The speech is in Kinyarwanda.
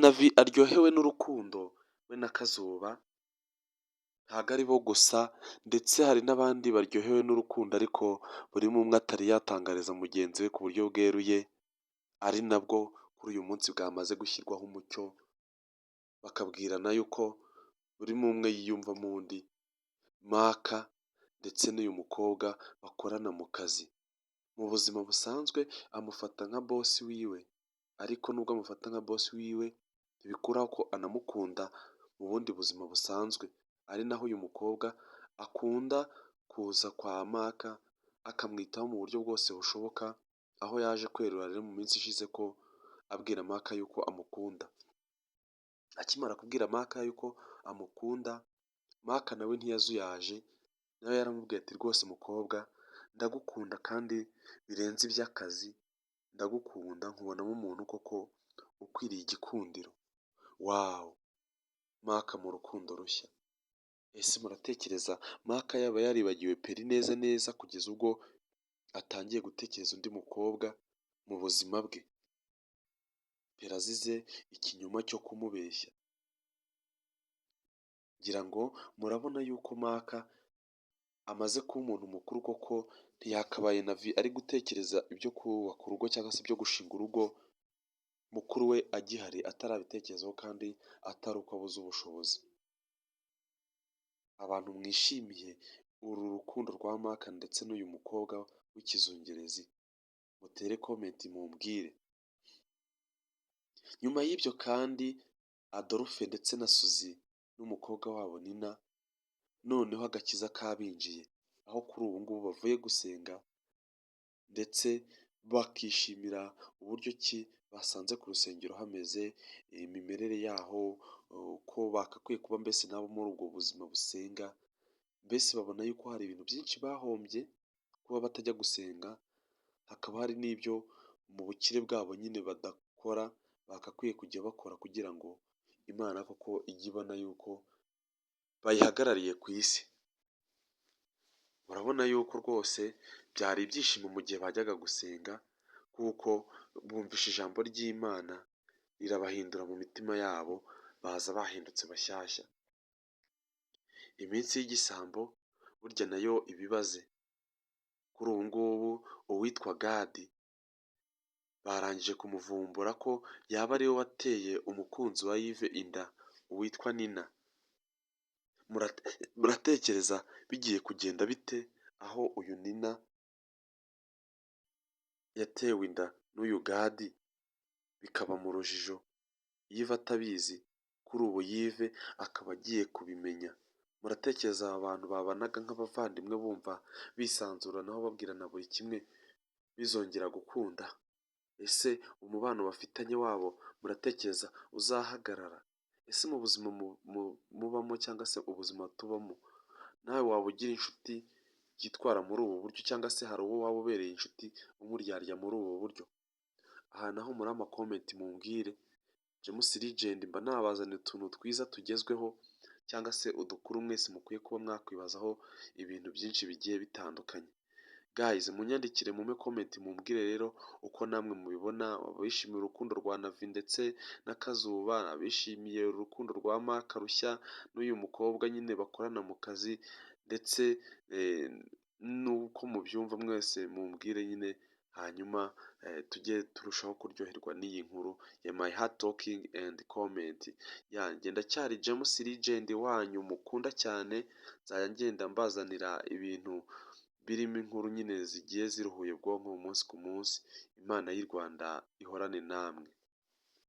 Navi aryohewe n'urukundo we na Kazuba, ntago ari bo gusa ndetse hari n'abandi baryohewe n'urukundo ariko buri umwe atari yatangariza mugenzi we ku buryo bweruye, ari nabwo kuri uyu munsi bwamaze gushyirwaho umucyo, bakabwirana yuko buri umwe yiyumvamo undi. Maka ndetse n'uyu mukobwa bakorana mu kazi, mu buzima busanzwe amufata nka bosi wiwe, ariko nubwo amufata nka bosi wiwe ntibikuraho ko anamukunda mu bundi buzima busanzwe, ari naho uyu mukobwa akunda kuza kwa Maka akamwitaho mu buryo bwose bushoboka, aho yaje kwerura rero mu minsi ishize ko abwira Maka yuko amukunda. Akimara kubwira Maka yuko amukunda, Maka nawe ntiyazuyaje, nawe yaramubwiye ati rwose mukobwa ndagukunda kandi birenze iby'akazi, ndagukunda nkubonamo umuntu koko ukwiriye igikundiro. Wawu! Maka mu rukundo rushya. Ese muratekereza Maka yaba yaribagiwe Peri neza neza kugeza ubwo atangiye gutekereza undi mukobwa mu buzima bwe? Peri azize ikinyoma cyo kumubeshya. Ngira ngo murabona yuko Maka amaze kuba umuntu mukuru koko, ntiyakabaye Navi ari gutekereza ibyo kubaka urugo cyangwa se ibyo gushinga urugo mukuru we agihari atarabitekerezaho kandi atari uko abuze ubushobozi. Abantu mwishimiye uru rukundo rwa Maka ndetse n'uyu mukobwa w'ikizungerezi, mutere komenti mumbwire. Nyuma y'ibyo kandi Adolphe ndetse na Suzy n'umukobwa wabo Nina, noneho agakiza kabinjiye, aho kuri ubu ngubu bavuye gusenga ndetse bakishimira uburyo ki basanze ku rusengero hameze, imimerere yaho, uko bagakwiye kuba mbese nabo muri ubwo buzima busenga, mbese babona yuko hari ibintu byinshi bahombye kuba batajya gusenga, hakaba hari n'ibyo mu bukire bwabo nyine badakora bagakwiye kujya bakora kugira ngo Imana koko ijye ibona yuko bayihagarariye ku isi. Urabona yuko rwose byari ibyishimo mu gihe bajyaga gusenga, kuko bumvishe ijambo ry'Imana rirabahindura mu mitima yabo, baza bahindutse bashyashya. Iminsi y'igisambo burya nayo ibibaze. Kuri ubu ngubu uwitwa Gadi barangije kumuvumbura ko yaba ariwe wateye umukunzi wa Yves inda, uwitwa Nina. Muratekereza bigiye kugenda bite aho uyu Nina yatewe inda n'uyu Gadi bikaba mu rujijo, Yves atabizi, kuri ubu Yves akaba agiye kubimenya. Muratekereza aba bantu babanaga nk'abavandimwe bumva bisanzuranaho babwirana buri kimwe bizongera gukunda? Ese umubano bafitanye wabo muratekereza uzahagarara? Ese mu buzima mubamo cyangwa se ubuzima tubamo, nawe waba ugira inshuti yitwara muri ubu buryo cyangwa se hari uwo waba ubereye inshuti umuryarya muri ubu buryo? Aha naho muri amakomenti mumbwire. James Legend mba nabazaniye utuntu twiza tugezweho cyangwa se udukuru mwese mukwiye kuba mwakwibazaho ibintu byinshi bigiye bitandukanye. Guys, munyandikire mume comment mumbwire rero uko namwe mubibona, abishimiye urukundo rwa Navi ndetse na Kazuba, abishimiye urukundo rwa Maka rushya n'uyu mukobwa nyine bakorana mu kazi, ndetse n'uko mubyumva mwese mumbwire nyine, hanyuma tujye turushaho kuryoherwa n'iyi nkuru ya My Heart Talking and Comment. Yanjye ndacyari James Legend wanyu mukunda cyane, nzajya ngenda mbazanira ibintu birimo inkuru nyine zigiye ziruhuye ubwonko umunsi ku munsi. Imana y'u Rwanda ihorane namwe.